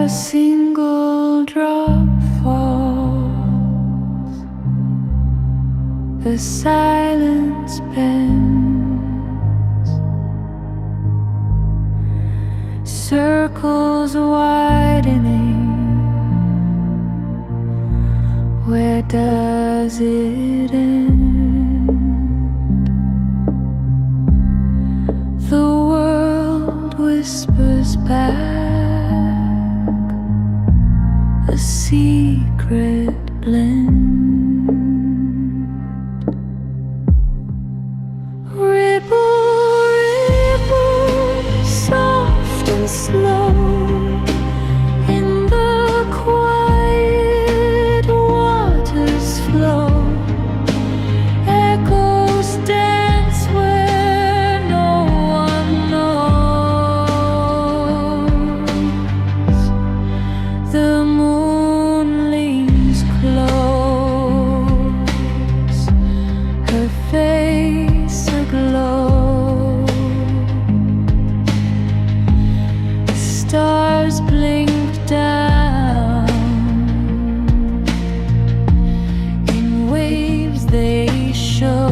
A single drop falls, the silence bends, circles widening. Where does it end? The world whispers back a secret blend. Ripple, ripple, soft and slow, in the quiet waters flow. Echoes dance where no one knows. The moon leans close, her face aglow. Stars blink down, in waves they show.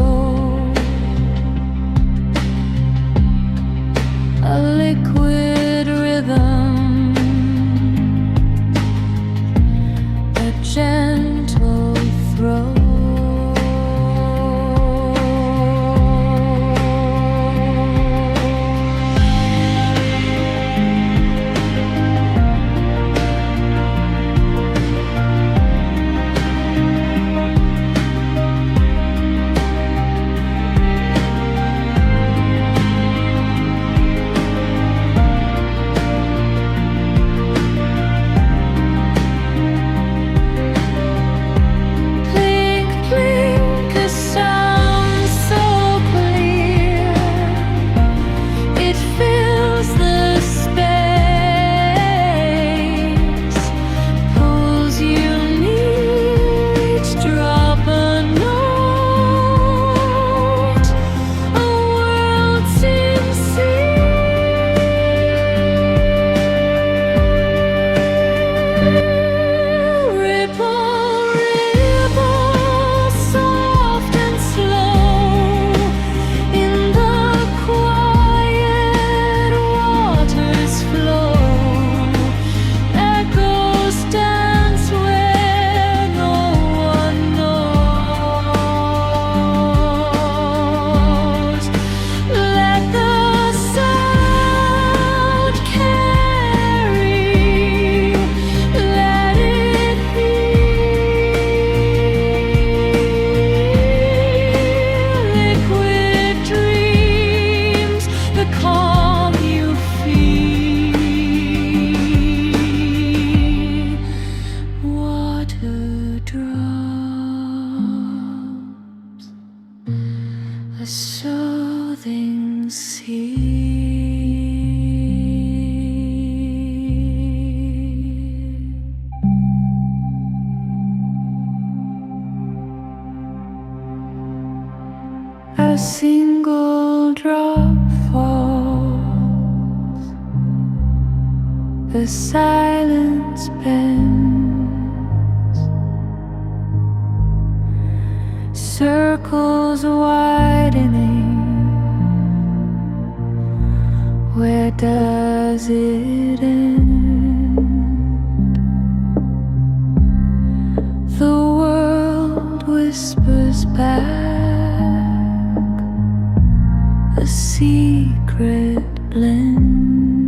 A liquid rhythm, a gentle throw. A soothing sea. A single drop falls, the silence bends, circles widening. Where does it end? The world whispers back a secret blend.